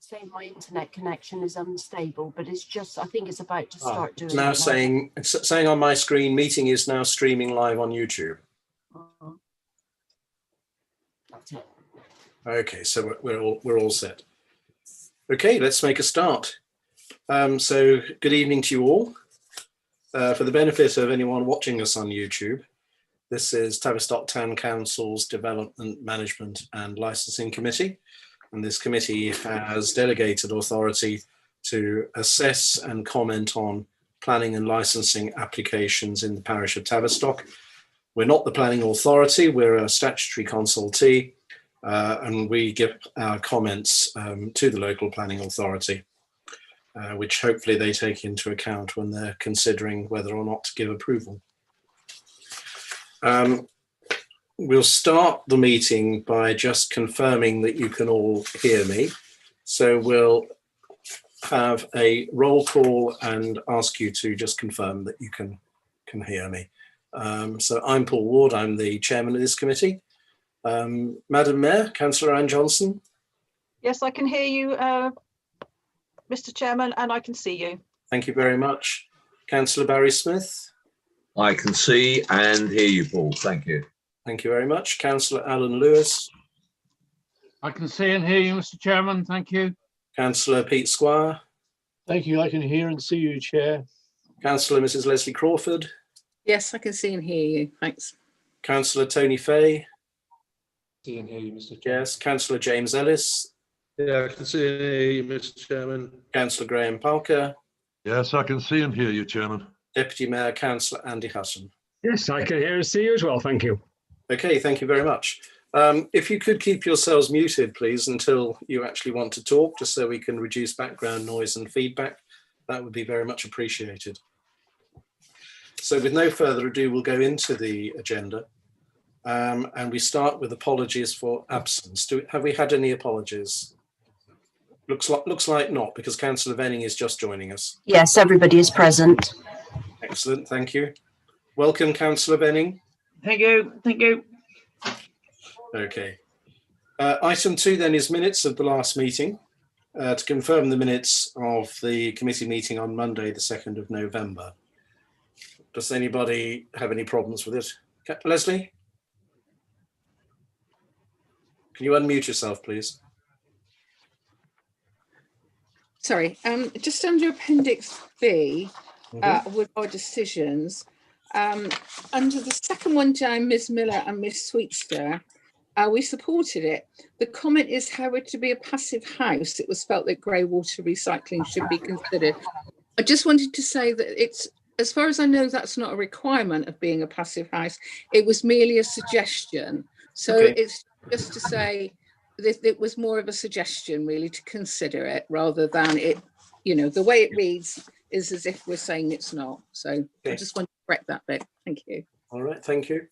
saying my internet connection is unstable, but it's just, I think it's about to start doing it's now saying, it's saying on my screen, meeting is now streaming live on YouTube. That's it. Okay, so we're all set. Okay, let's make a start. So good evening to you all. For the benefit of anyone watching us on YouTube, this is Tavistock Town Council's Development Management and Licensing Committee. And this committee has delegated authority to assess and comment on planning and licensing applications in the parish of Tavistock. We're not the planning authority, we're a statutory consultee, and we give our comments to the local planning authority, which hopefully they take into account when they're considering whether or not to give approval. We'll start the meeting by just confirming that you can all hear me. So we'll have a roll call and ask you to just confirm that you can hear me. So I'm Paul Ward, I'm the chairman of this committee. Madam Mayor, Councillor Anne Johnson. Yes, I can hear you, Mr. Chairman, and I can see you. Thank you very much. Councillor Barry Smith. I can see and hear you, Paul. Thank you. Thank you very much. Councillor Alan Lewis. I can see and hear you, Mr. Chairman. Thank you. Councillor Pete Squire. Thank you. I can hear and see you, Chair. Councillor Mrs. Leslie Crawford. Yes, I can see and hear you. Thanks. Councillor Tony Fay. See and hear you, Mr. Chair. Yes. Councillor James Ellis. Yeah, I can see and hear you, Mr. Chairman. Councillor Graham Parker. Yes, I can see and hear you, Chairman. Deputy Mayor Councillor Andy Hutton. Yes, I can hear and see you as well. Thank you. Okay, thank you very much. If you could keep yourselves muted, please, until you actually want to talk, just so we can reduce background noise and feedback, that would be very much appreciated. So with no further ado, we'll go into the agenda. And we start with apologies for absence. Have we had any apologies? Looks like not, because Councillor Venning is just joining us. Yes, everybody is present. Excellent, thank you. Welcome, Councillor Venning. Thank you. Thank you. Okay. Item 2 then is minutes of the last meeting. To confirm the minutes of the committee meeting on Monday, the 2nd of November. Does anybody have any problems with it? Leslie? Can you unmute yourself, please? Sorry, just under Appendix B, with our decisions, under the second one down, Ms. Miller and Ms. Sweetster, we supported it. The comment is, how it to be a passive house, it was felt that grey water recycling should be considered. I just wanted to say that it's, as far as I know, that's not a requirement of being a passive house. It was merely a suggestion. So okay. It's just to say that it was more of a suggestion, really, to consider it rather than it, you know, the way it reads is as if we're saying it's not. So okay. I just want to correct that bit. Thank you. All right, thank you.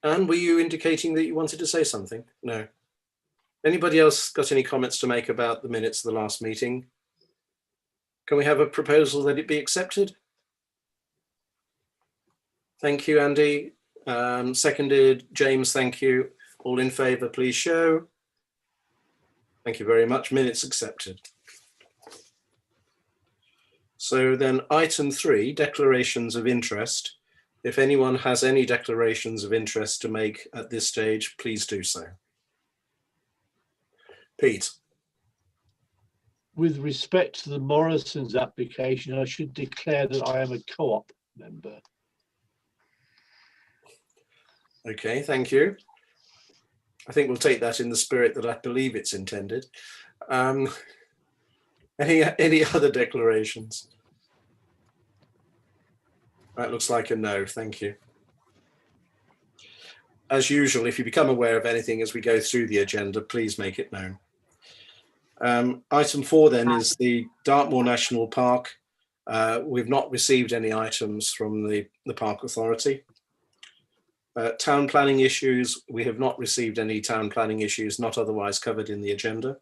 Anne, were you indicating that you wanted to say something? No. Anybody else got any comments to make about the minutes of the last meeting? Can we have a proposal that it be accepted? Thank you, Andy. Seconded, James, thank you. All in favour, please show. Thank you very much. Minutes accepted. So then item 3, declarations of interest. If anyone has any declarations of interest to make at this stage, please do so. Pete. With respect to the Morrison's application, I should declare that I am a co-op member. Okay, thank you. I think we'll take that in the spirit that I believe it's intended. Any other declarations? That looks like a no, thank you. As usual, if you become aware of anything as we go through the agenda, please make it known. Item 4 then is the Dartmoor National Park. We've not received any items from the Park Authority. Town planning issues, we have not received any town planning issues not otherwise covered in the agenda.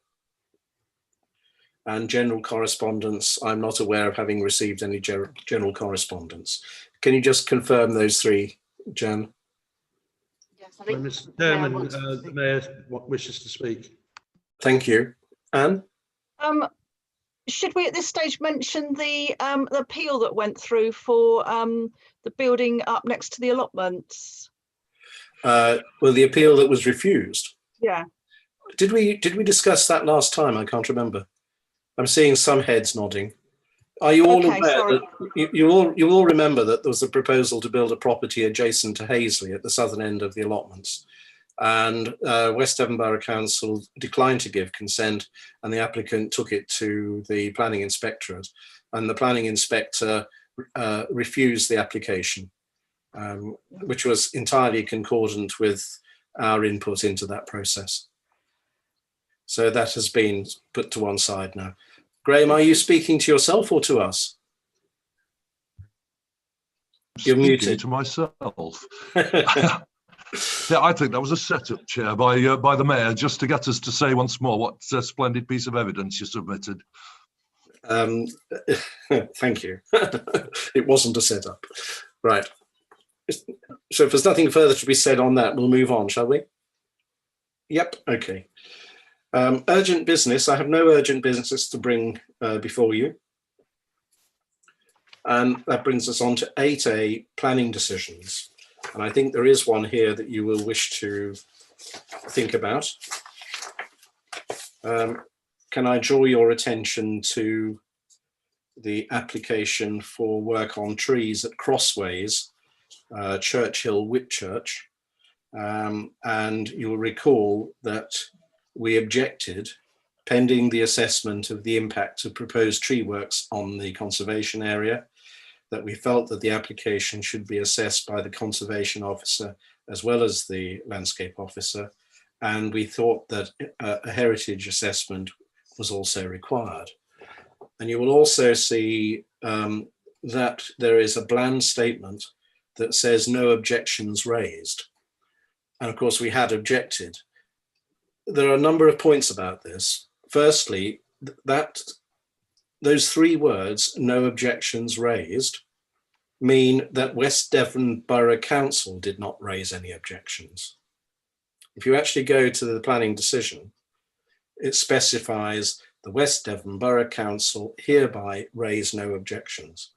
And general correspondence, I'm not aware of having received any general correspondence. Can you just confirm those 3, Jan? Yes, I think Mr. Chairman, the Mayor wishes to speak. Thank you. Anne? Should we at this stage mention the appeal that went through for the building up next to the allotments? Well, the appeal that was refused. Yeah. Did we discuss that last time? I can't remember. I'm seeing some heads nodding. Are you all Okay, aware sorry. that you all remember that there was a proposal to build a property adjacent to Hazley at the southern end of the allotments, and West Devon Borough Council declined to give consent, and the applicant took it to the planning inspectorate, and the planning inspector refused the application, which was entirely concordant with our input into that process. So that has been put to one side now. Graham, are you speaking to yourself or to us? You're Speaking muted. to myself. Yeah, I think that was a setup, Chair, by the Mayor, just to get us to say once more what a splendid piece of evidence you submitted. Thank you. It wasn't a setup. Right. So if there's nothing further to be said on that, we'll move on, shall we? Yep, okay. Urgent business. I have no urgent business to bring before you. And that brings us on to 8A, planning decisions. And I think there is one here that you will wish to think about. Can I draw your attention to the application for work on trees at Crossways, Churchill, Whitchurch? And you'll recall that we objected, pending the assessment of the impact of proposed tree works on the conservation area, that we felt that the application should be assessed by the conservation officer as well as the landscape officer. And we thought that a heritage assessment was also required. And you will also see that there is a bland statement that says no objections raised. And of course, we had objected. There are a number of points about this. Firstly, that those three words, no objections raised, mean that West Devon Borough Council did not raise any objections. If you actually go to the planning decision, it specifies the West Devon Borough Council hereby raise no objections.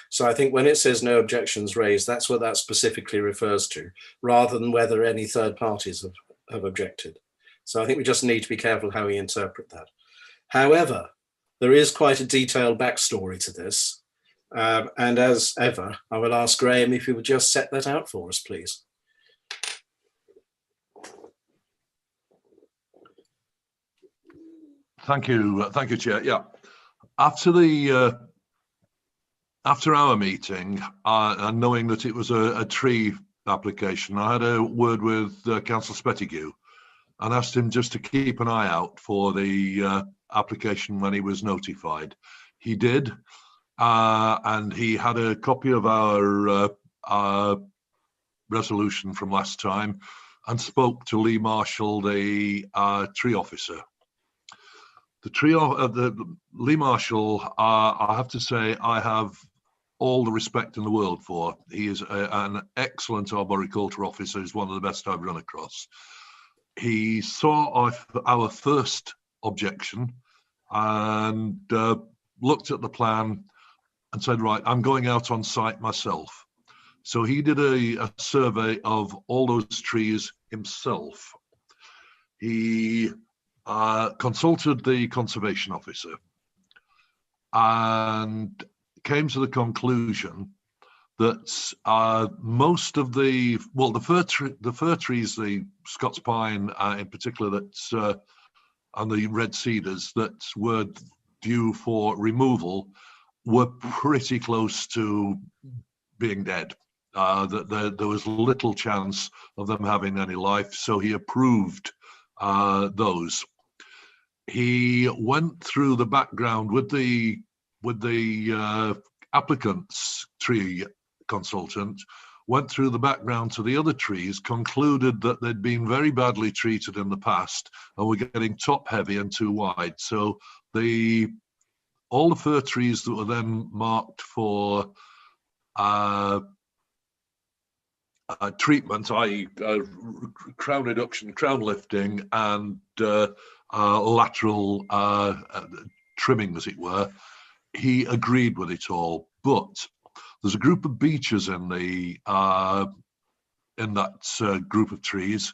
So I think when it says no objections raised, that's what that specifically refers to, rather than whether any third parties have objected. So I think we just need to be careful how we interpret that. However, there is quite a detailed backstory to this. And as ever, I will ask Graham if you would just set that out for us, please. Thank you, Chair. Yeah, after our meeting, and knowing that it was a tree application, I had a word with Councillor Spettigue and asked him just to keep an eye out for the application when he was notified. He did, and he had a copy of our resolution from last time and spoke to Lee Marshall, the tree officer. The Lee Marshall, I have to say, I have all the respect in the world for. He is an excellent arboriculture officer. He's one of the best I've run across. He saw our first objection and looked at the plan and said, right, I'm going out on site myself. So he did a survey of all those trees himself. He consulted the conservation officer and came to the conclusion that most of the fir trees, the Scots pine in particular, that's and the red cedars that were due for removal were pretty close to being dead. That there was little chance of them having any life, so he approved those. He went through the background with the applicant's tree consultant, went through the background to the other trees, concluded that they'd been very badly treated in the past and were getting top heavy and too wide. So all the fir trees that were then marked for treatment, i.e. crown reduction, crown lifting, and lateral trimming, as it were, he agreed with it all. But there's a group of beeches in the in that group of trees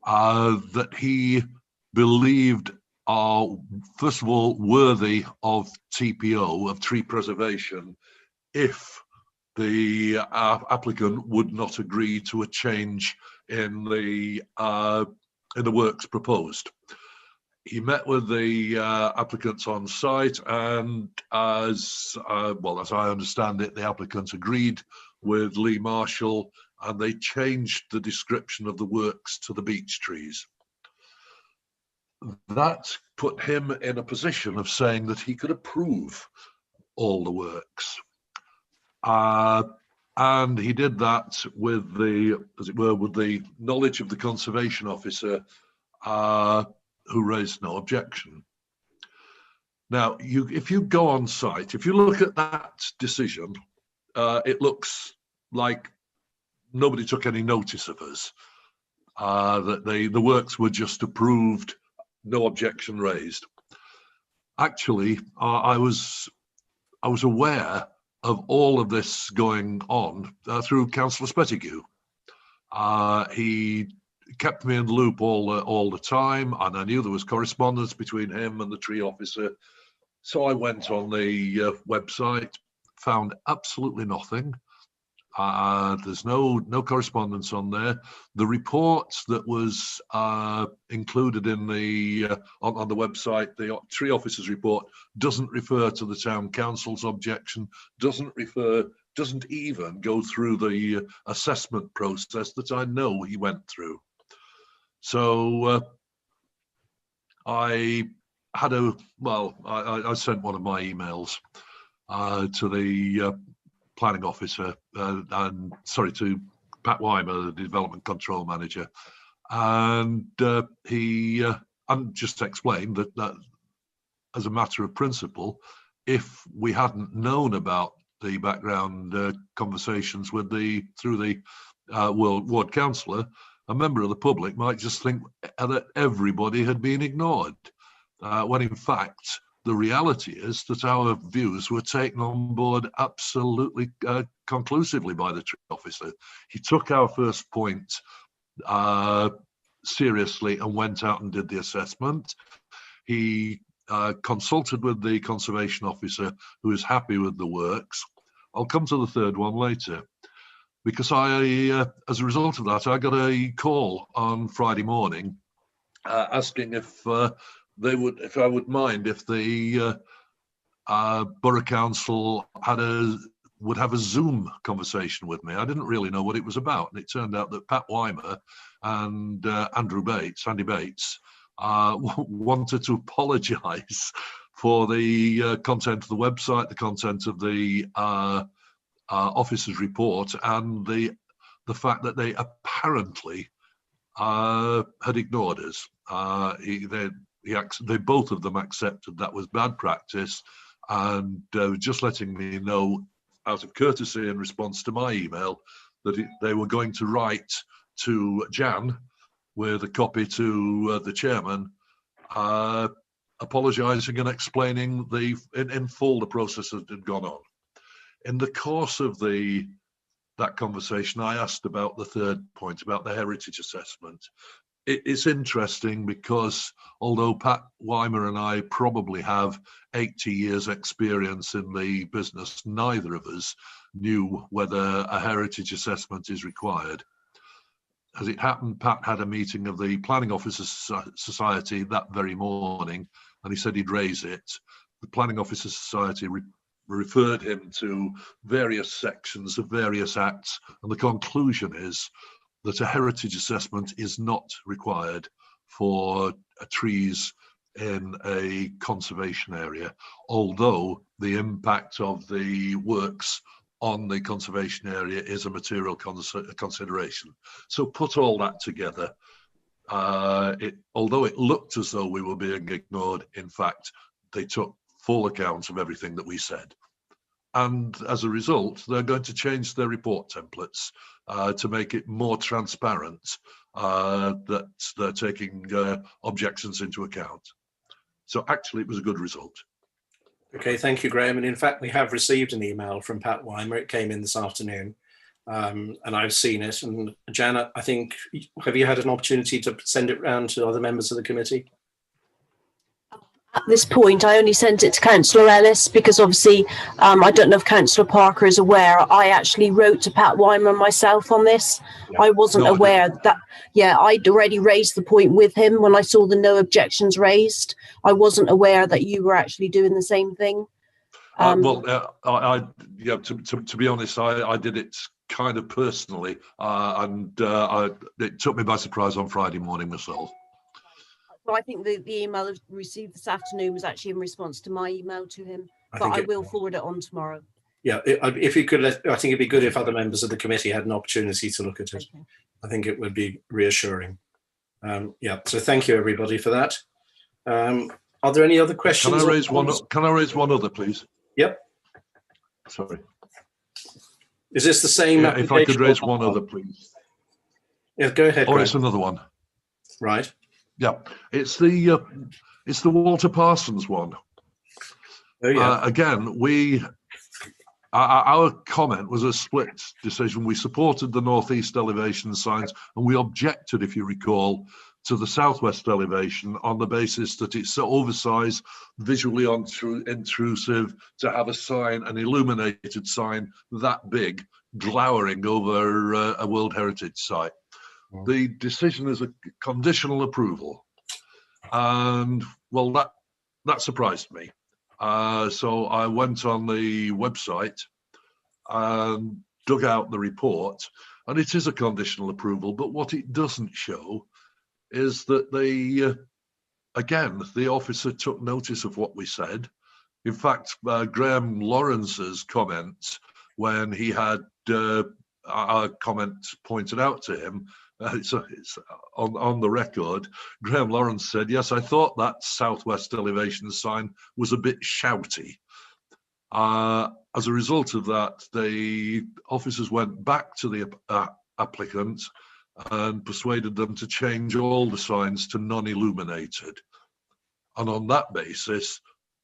that he believed are, first of all, worthy of TPO, of tree preservation, if the applicant would not agree to a change in the works proposed. He met with the applicants on site, and as well as I understand it, the applicants agreed with Lee Marshall, and they changed the description of the works to the beech trees. That put him in a position of saying that he could approve all the works. And he did that with the, as it were, with the knowledge of the conservation officer who raised no objection. Now, if you go on site, if you look at that decision, it looks like nobody took any notice of us, that the works were just approved, no objection raised. Actually, I was aware of all of this going on through Councillor Spettigue. He kept me in the loop all the time, and I knew there was correspondence between him and the tree officer. So I went on the website, found absolutely nothing. There's no correspondence on there. The report that was included in the on the website, the tree officer's report, doesn't refer to the town council's objection, doesn't even go through the assessment process that I know he went through. So I sent one of my emails to the planning officer, to Pat Weimer, the development control manager, and he just explained that as a matter of principle, if we hadn't known about the background conversations with through the ward councillor, a member of the public might just think that everybody had been ignored, when in fact the reality is that our views were taken on board absolutely conclusively by the tree officer. He took our first point seriously and went out and did the assessment. He consulted with the conservation officer, who is happy with the works. I'll come to the third one later, because as a result of that, I got a call on Friday morning asking if I would mind if the borough council would have a Zoom conversation with me. I didn't really know what it was about, and it turned out that Pat Weimer and Andy Bates, wanted to apologise for the content of the website, the content of the officer's report, and the fact that they apparently had ignored us. They both of them accepted that was bad practice, and just letting me know, out of courtesy in response to my email, that they were going to write to Jan with a copy to the chairman, apologising and explaining in full the process that had gone on. In the course of that conversation, I asked about the third point, about the heritage assessment. It's interesting because although Pat Weimer and I probably have 80 years experience in the business, neither of us knew whether a heritage assessment is required. As it happened, Pat had a meeting of the Planning Officers Society that very morning, and he said he'd raise it. The Planning Officers Society referred him to various sections of various acts, and the conclusion is that a heritage assessment is not required for trees in a conservation area, although the impact of the works on the conservation area is a material consideration. So put all that together, although it looked as though we were being ignored, in fact, they took full account of everything that we said. and as a result, they're going to change their report templates to make it more transparent that they're taking objections into account. So actually, it was a good result. Okay, thank you, Graham. And in fact, we have received an email from Pat Weimer. It came in this afternoon, and I've seen it. And Janet, I think, have you had an opportunity to send it round to other members of the committee? At this point, I only sent it to Councillor Ellis because obviously, I don't know if Councillor Parker is aware, I actually wrote to Pat Weimer myself on this. Yeah. I wasn't aware that, yeah, I'd already raised the point with him when I saw the no objections raised. I wasn't aware that you were actually doing the same thing. To be honest, I did it kind of personally, and it took me by surprise on Friday morning myself. Well, I think the email I've received this afternoon was actually in response to my email to him, but I will forward it on tomorrow. Yeah, if you could, I think it'd be good if other members of the committee had an opportunity to look at it. Okay. I think it would be reassuring. Yeah, so thank you everybody for that. Are there any other questions? Can I raise one? Can I raise one other, please? Yep. Sorry. Is this the same? Yeah, if I could raise one other, please. Yeah, go ahead. Oh, it's another one. Right. Yeah, it's the Walter Parsons one. Oh yeah. Again, our comment was a split decision. We supported the northeast elevation signs, and we objected, if you recall, to the southwest elevation on the basis that it's so oversized, visually intrusive to have a sign, an illuminated sign that big, glowering over a World Heritage site. The decision is a conditional approval, and well, that surprised me. So I went on the website and dug out the report, and it is a conditional approval. But what it doesn't show is that again, the officer took notice of what we said. In fact, Graham Lawrence's comments, when he had our comments pointed out to him, it's on the record, Graham Lawrence said, yes, I thought that southwest elevation sign was a bit shouty. As a result of that, the officers went back to the applicant and persuaded them to change all the signs to non-illuminated. And on that basis,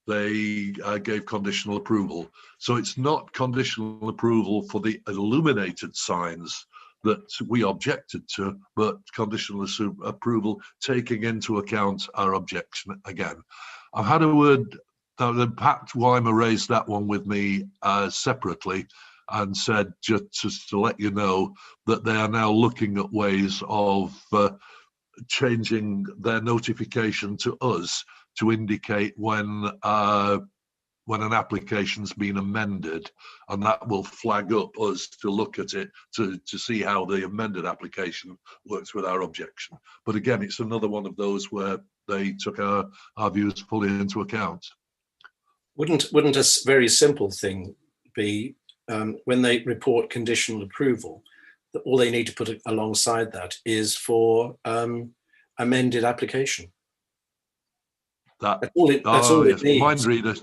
they gave conditional approval. So it's not conditional approval for the illuminated signs that we objected to, but conditional approval taking into account our objection again. I've had a word, Pat Weimer raised that one with me separately and said, just to let you know, that they are now looking at ways of changing their notification to us to indicate when an application's been amended, and that will flag up us to look at it to see how the amended application works with our objection. But again, it's another one of those where they took our views fully into account. Wouldn't a very simple thing be when they report conditional approval, that all they need to put alongside that is for amended application? That's all it needs. Mind reader.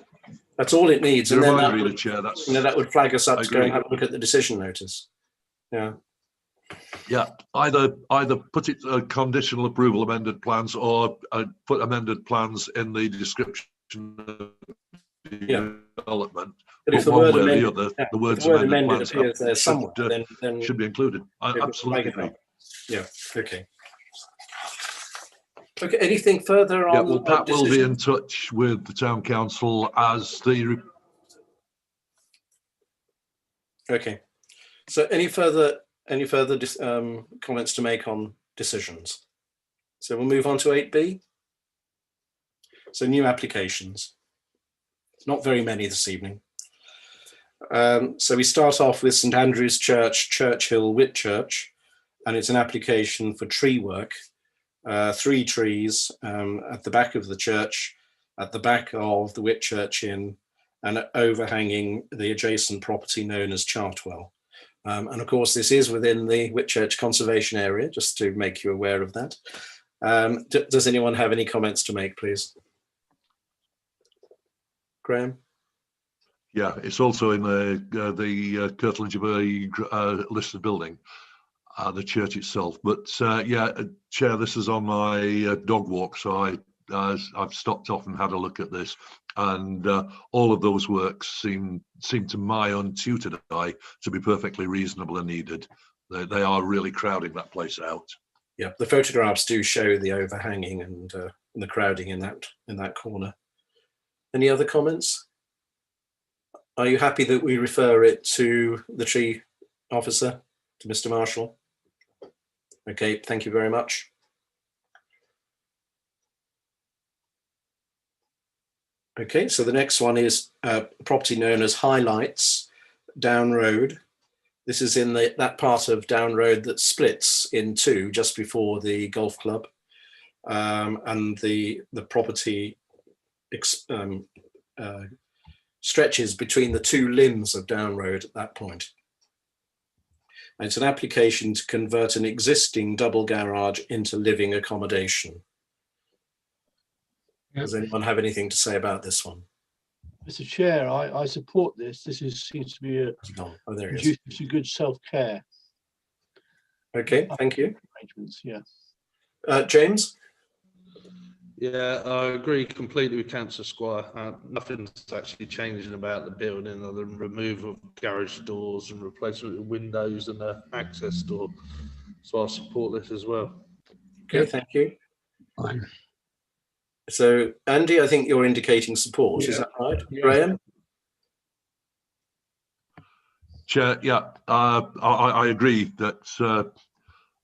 That's all it needs, and then that would flag us up to go and have a look at the decision notice. Yeah. Yeah. Either put it conditional approval amended plans, or put amended plans in the description of the development. But if the word amended, the words amended plans appears there somewhere, then should be included. I absolutely agree. Yeah. Okay. Okay, anything further on? Yeah, well, Pat will be in touch with the town council as the. Okay, so any further comments to make on decisions? So we'll move on to 8B. So new applications. Not very many this evening. So we start off with St Andrew's Church, Churchill, Whitchurch, and it's an application for tree work. 3 trees at the back of the church, at the back of the Whitchurch Inn, and overhanging the adjacent property known as Chartwell. And of course, this is within the Whitchurch Conservation Area, just to make you aware of that. Does anyone have any comments to make, please? Graham? Yeah, it's also in the curtilage of a listed building, the church itself. But yeah, Chair, this is on my dog walk, so I've stopped off and had a look at this, and all of those works seem to my untutored eye to be perfectly reasonable and needed. They are really crowding that place out. Yeah, the photographs do show the overhanging and the crowding in that corner. Any other comments? Are you happy that we refer it to the tree officer, to Mr. Marshall? Okay, thank you very much. Okay, so the next one is property known as Highlights, Down Road. This is in that part of Down Road that splits in two just before the golf club, and the property stretches between the two limbs of Down Road at that point. And it's an application to convert an existing double garage into living accommodation. Yep. Does anyone have anything to say about this one? Mr. Chair, I support this. This seems to be Oh, there it is. conducive to good self-care Okay, thank you. arrangements. Yeah. James? Yeah, I agree completely with Councillor Squire. Nothing's actually changing about the building other than removal of garage doors and replacement of windows and the access door. So I support this as well. Okay, Yep. thank you. Fine. So, Andy, I think you're indicating support. Is Yeah. that right? Yeah. Graham? Chair, yeah, I agree that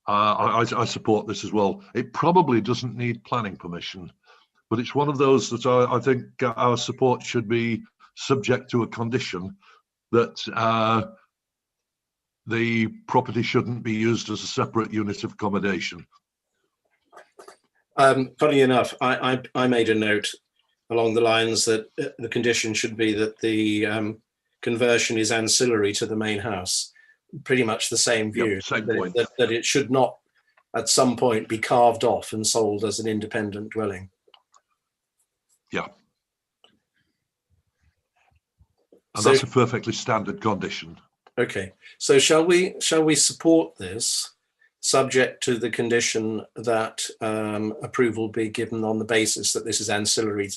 I support this as well. It probably doesn't need planning permission, but it's one of those that I think our support should be subject to a condition that the property shouldn't be used as a separate unit of accommodation. Funny enough, I made a note along the lines that the condition should be that the conversion is ancillary to the main house. Pretty much the same view. Yep, same point. That it should not at some point be carved off and sold as an independent dwelling. Yeah. And So, that's a perfectly standard condition. okay, so shall we support this subject to the condition that approval be given on the basis that this is ancillary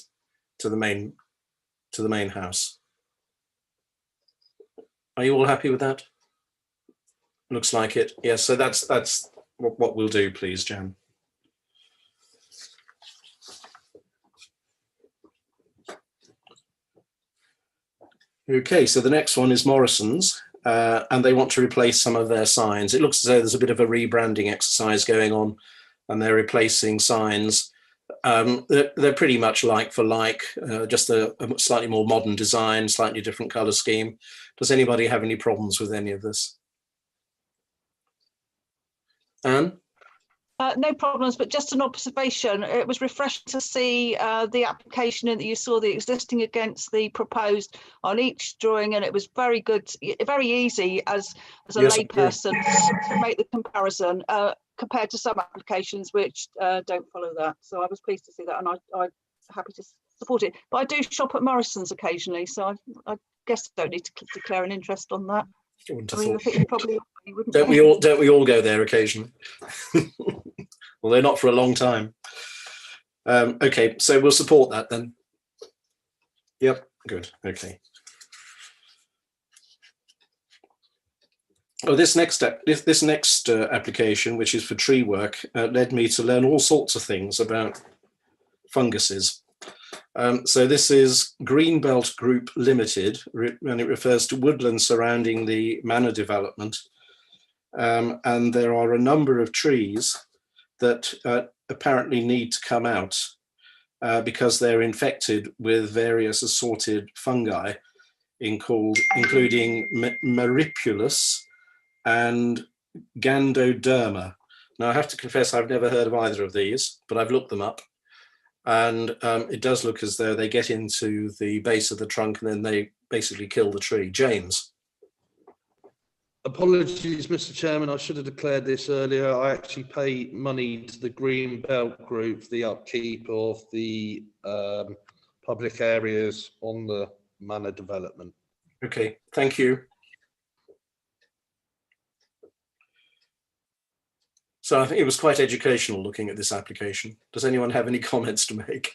to the main house? Are you all happy with that? Looks like it. Yes, so that's what we'll do, please, Jan. Okay, so the next one is Morrison's, and they want to replace some of their signs. It looks as though there's a bit of a rebranding exercise going on, and they're replacing signs. They're pretty much like for like, just a slightly more modern design, slightly different color scheme. Does anybody have any problems with any of this? Anne? No problems, but just an observation. It was refreshing to see the application and that you saw the existing against the proposed on each drawing, and it was very good, very easy as a Yes, layperson to make the comparison compared to some applications which don't follow that. So I was pleased to see that, and I'm happy to support it. But I do shop at Morrison's occasionally, so I guess I don't need to declare an interest on that. I wouldn't have I mean, I thought. think you probably wouldn't. Don't we all go there occasionally? Although not for a long time. Okay, so we'll support that then. Yep, good. Okay. Oh, this next application, which is for tree work, led me to learn all sorts of things about funguses. So this is Greenbelt Group Limited, and it refers to woodland surrounding the manor development. And there are a number of trees that apparently need to come out because they're infected with various assorted fungi, including Maripulus and Gandoderma. Now, I have to confess I've never heard of either of these, but I've looked them up. And it does look as though they get into the base of the trunk and then they basically kill the tree. James? Apologies, Mr. Chairman, I should have declared this earlier. I actually pay money to the Green Belt Group for the upkeep of the public areas on the manor development. Okay, thank you. So I think it was quite educational looking at this application. Does anyone have any comments to make?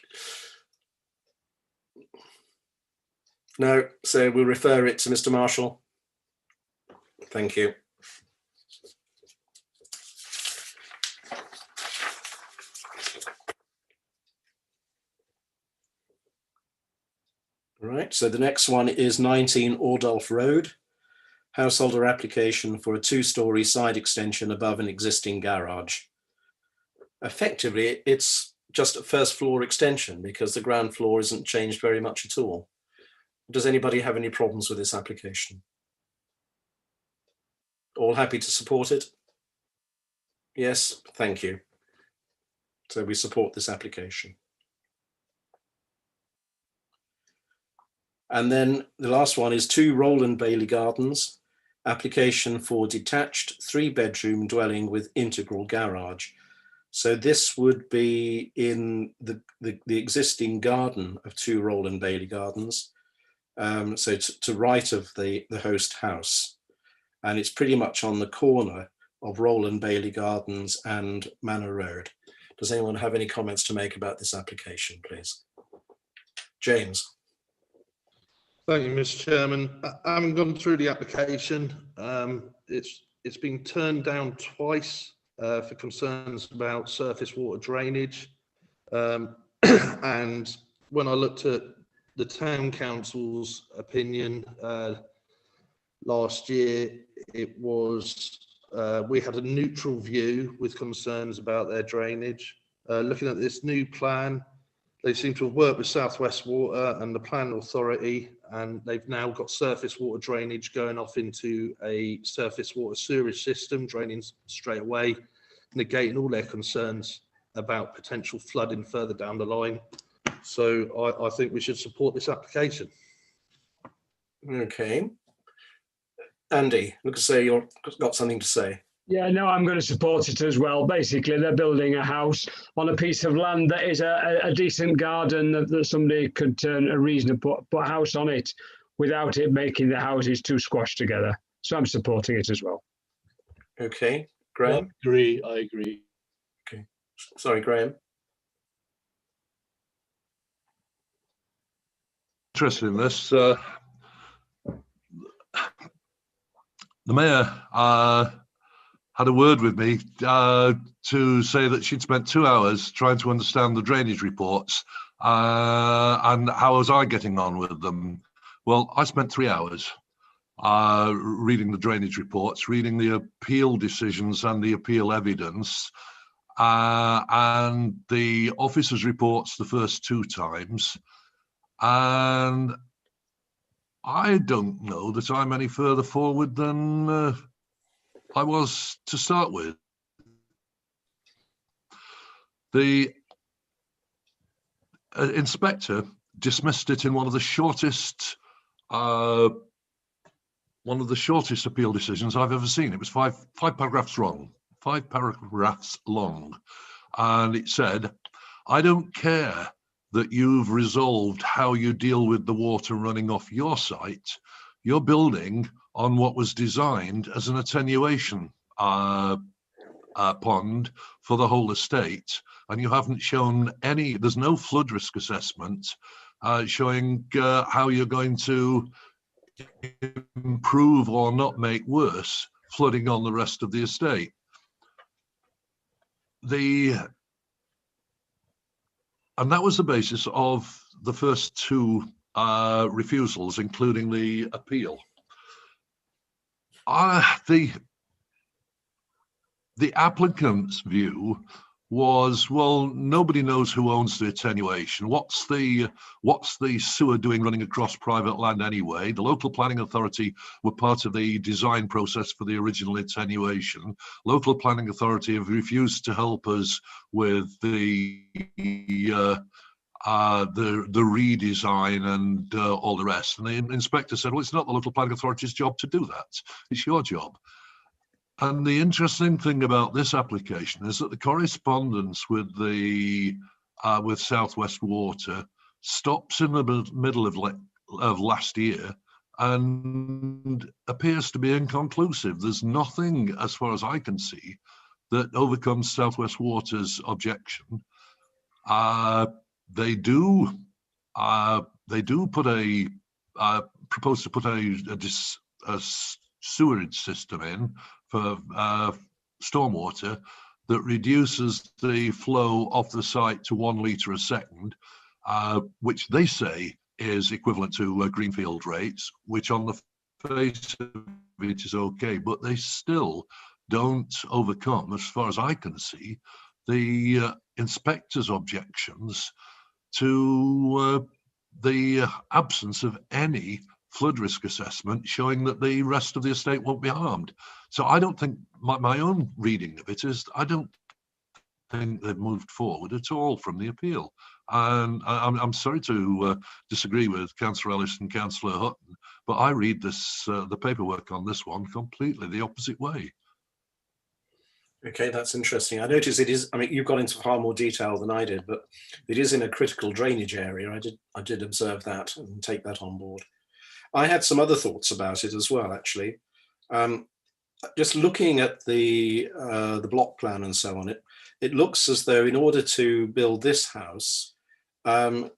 No, so we'll refer it to Mr. Marshall. Thank you. Right, so the next one is 19 Ordulph Road. Householder application for a 2-storey side extension above an existing garage. Effectively, it's just a first floor extension because the ground floor isn't changed very much at all. Does anybody have any problems with this application? All happy to support it? Yes, thank you. So we support this application. And then the last one is 2 Roland Bailey Gardens, application for detached 3-bedroom dwelling with integral garage. So this would be in the existing garden of 2 Roland Bailey Gardens. So to right of the host house. And it's pretty much on the corner of Roland Bailey Gardens and Manor Road. Does anyone have any comments to make about this application, please? James. Thank you, Mr. Chairman. I haven't gone through the application. It's been turned down twice for concerns about surface water drainage. And when I looked at the town council's opinion last year, it was we had a neutral view with concerns about their drainage. Looking at this new plan, they seem to have worked with South West Water and the Planning Authority, and they've now got surface water drainage going off into a surface water sewerage system, draining straight away, negating all their concerns about potential flooding further down the line. So I think we should support this application. Okay. Andy, looks as though you've got something to say. Yeah, no, I'm going to support it as well. Basically, they're building a house on a piece of land that is a decent garden that somebody could turn a reason to put a house on it without it making the houses too squashed together. So I'm supporting it as well. Okay, Graham? I agree. Okay, sorry, Graham. Interested in this. The mayor had a word with me to say that she'd spent 2 hours trying to understand the drainage reports and how was I getting on with them. Well, I spent 3 hours reading the drainage reports, reading the appeal decisions and the appeal evidence, and the officers' reports the first 2 times. And I don't know that I'm any further forward than I was to start with. The inspector dismissed it in one of the shortest appeal decisions I've ever seen. It was five paragraphs long, 5 paragraphs long, and it said, "I don't care that you've resolved how you deal with the water running off your site. You're building on what was designed as an attenuation pond for the whole estate, and you haven't shown any, there's no flood risk assessment showing how you're going to improve or not make worse flooding on the rest of the estate." And that was the basis of the first 2 refusals, including the appeal. The applicant's view was, well, nobody knows who owns the attenuation. What's the sewer doing running across private land anyway? The local planning authority were part of the design process for the original attenuation. Local planning authority have refused to help us with the redesign and all the rest. And the inspector said, well, it's not the local planning authority's job to do that. It's your job. And the interesting thing about this application is that the correspondence with with South West Water stops in the middle of of last year and appears to be inconclusive. There's nothing, as far as I can see, that overcomes South West Water's objection. They do propose to put a sewerage system in for stormwater that reduces the flow off the site to 1 litre a second, which they say is equivalent to greenfield rates, which on the face of it is okay, but they still don't overcome, as far as I can see, the inspector's objections to the absence of any flood risk assessment showing that the rest of the estate won't be harmed. So I don't think, my own reading of it is, I don't think they've moved forward at all from the appeal. And I'm sorry to disagree with Councillor Ellis and Councillor Hutton, but I read this, the paperwork on this one completely the opposite way. Okay, that's interesting. I notice it is, I mean, you've got into far more detail than I did, but it is in a critical drainage area. I did observe that and take that on board. I had some other thoughts about it as well, actually. Just looking at the block plan and so on, it looks as though in order to build this house, there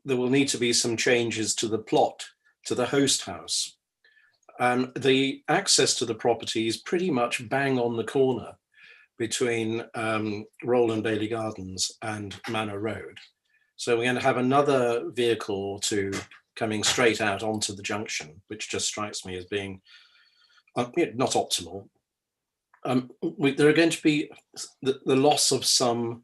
will need to be some changes to the plot, to the host house. The access to the property is pretty much bang on the corner between Roland Bailey Gardens and Manor Road. So we're going to have another vehicle or two coming straight out onto the junction, which just strikes me as being not optimal. There are going to be the loss of some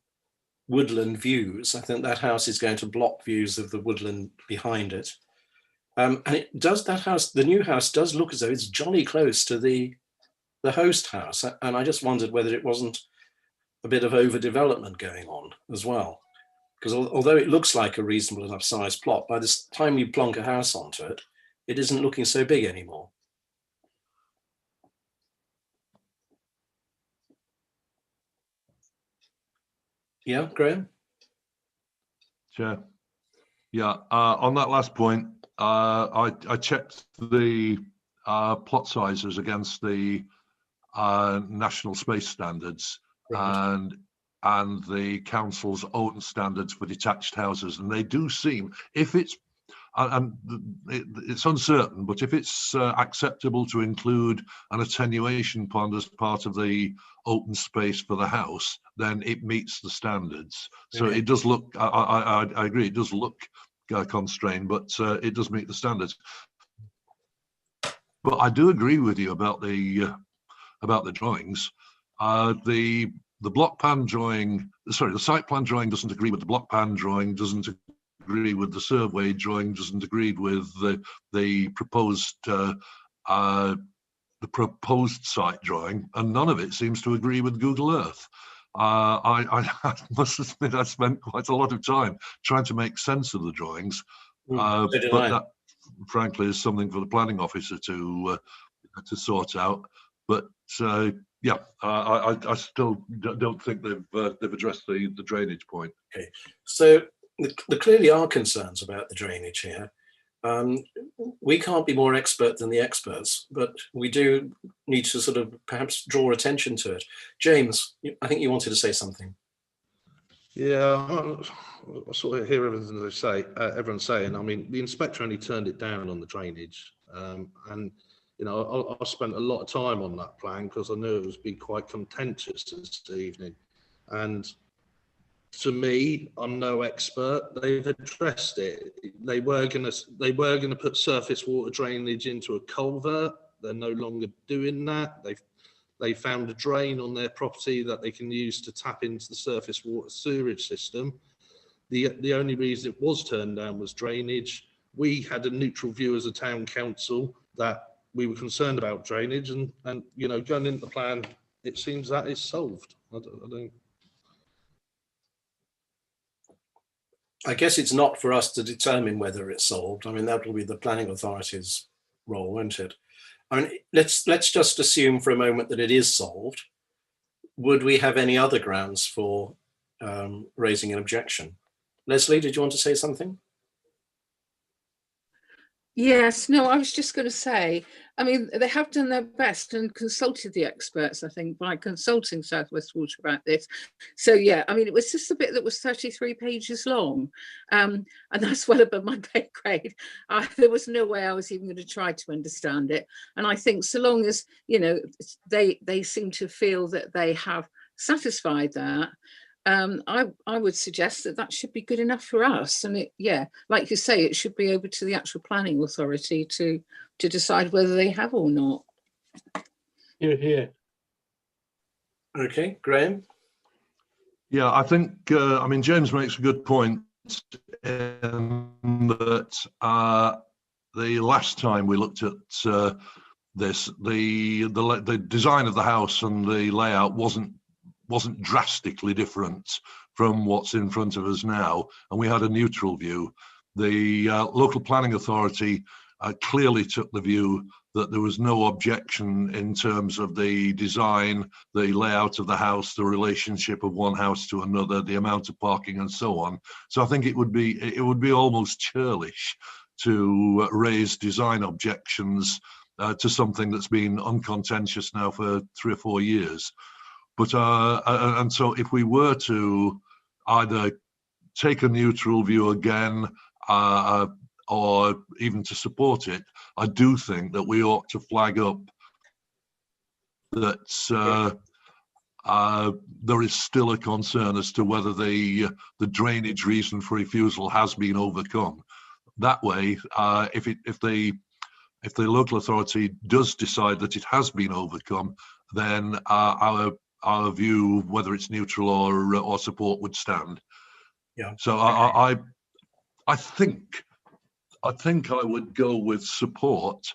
woodland views. I think that house is going to block views of the woodland behind it. And it does, that house, the new house does look as though it's jolly close to the host house. And I just wondered whether it wasn't a bit of overdevelopment going on as well. Because although it looks like a reasonable enough size plot, by the time you plonk a house onto it, it isn't looking so big anymore. Yeah, Graham? Sure. Yeah, on that last point, I checked the plot sizes against the national space standards, right, and the council's own standards for detached houses, and they do seem, if it's it's uncertain, but if it's acceptable to include an attenuation pond as part of the open space for the house, then it meets the standards. So it does look, I agree, it does look constrained, but it does meet the standards. But I do agree with you about the drawings. The block plan drawing, sorry, the site plan drawing doesn't agree with the block plan drawing, doesn't agree with the survey drawing, doesn't agree with the proposed site drawing, and none of it seems to agree with Google Earth. I must admit I spent quite a lot of time trying to make sense of the drawings, but that frankly is something for the planning officer to sort out. But yeah, I still don't think they've addressed the drainage point. Okay, so there clearly are concerns about the drainage here. We can't be more expert than the experts, but we do need to sort of perhaps draw attention to it. James, I think you wanted to say something. Yeah, I sort of hear everything they say. Everyone's saying. I mean, the inspector only turned it down on the drainage, and you know, I spent a lot of time on that plan because I knew it was be quite contentious this evening. And to me, I'm no expert. They've addressed it. They were gonna put surface water drainage into a culvert. They're no longer doing that. They found a drain on their property that they can use to tap into the surface water sewerage system. The only reason it was turned down was drainage. We had a neutral view as a town council that we were concerned about drainage, and you know, going into the plan, it seems that is solved. I guess it's not for us to determine whether it's solved. I mean, that will be the planning authority's role, won't it? I mean, let's just assume for a moment that it is solved. Would we have any other grounds for raising an objection? Leslie, did you want to say something? Yes, no, I was just going to say, I mean, they have done their best and consulted the experts, I think, by consulting South West Water about this. So, yeah, I mean, it was just a bit that was 33 pages long. And that's well above my pay grade. There was no way I was even going to try to understand it. And I think so long as, you know, they seem to feel that they have satisfied that, I would suggest that that should be good enough for us. And it, yeah, like you say, it should be over to the actual planning authority to decide whether they have or not. Here. Okay, Graham. Yeah, I think, I mean, James makes a good point in that the last time we looked at this, the design of the house and the layout wasn't drastically different from what's in front of us now, and we had a neutral view. The local planning authority clearly took the view that there was no objection in terms of the design, the layout of the house, the relationship of one house to another, the amount of parking and so on. So I think it would be almost churlish to raise design objections to something that's been uncontentious now for 3 or 4 years. But and so if we were to either take a neutral view again, or even to support it, I do think that we ought to flag up that there is still a concern as to whether the drainage reason for refusal has been overcome. That way, if the local authority does decide that it has been overcome, then our view, whether it's neutral or support, would stand. Yeah. So I think I would go with support,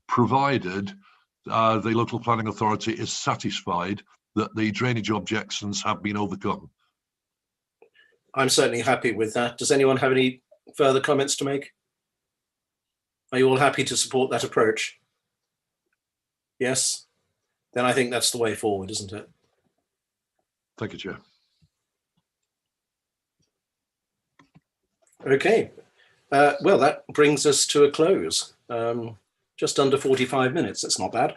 provided the local planning authority is satisfied that the drainage objections have been overcome. I'm certainly happy with that. Does anyone have any further comments to make? Are you all happy to support that approach? Yes? Then I think that's the way forward, isn't it? Thank you, Chair. Okay. Well, that brings us to a close. Just under 45 minutes. That's not bad.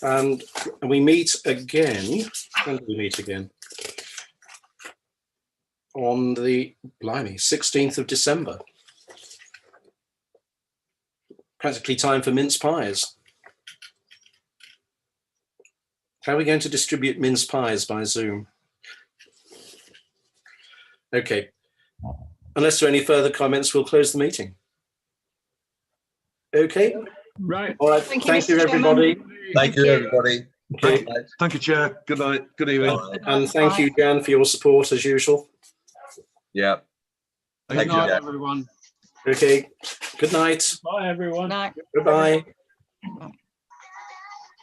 And we meet again. When do we meet again? On the, blimey, 16th of December. Practically time for mince pies. How are we going to distribute mince pies by Zoom? Okay. Unless there are any further comments, we'll close the meeting. Okay. Right. All right. Thank Thank you, you, Mr. Chairman. everybody. Thank you, everybody. Okay. Thank you, Chair. Good night. Good evening. And thank you, Jan, for your support as usual. Yeah. Good Thank you, night, Jack. everyone. Okay. Good night. Bye, everyone. Night. Goodbye.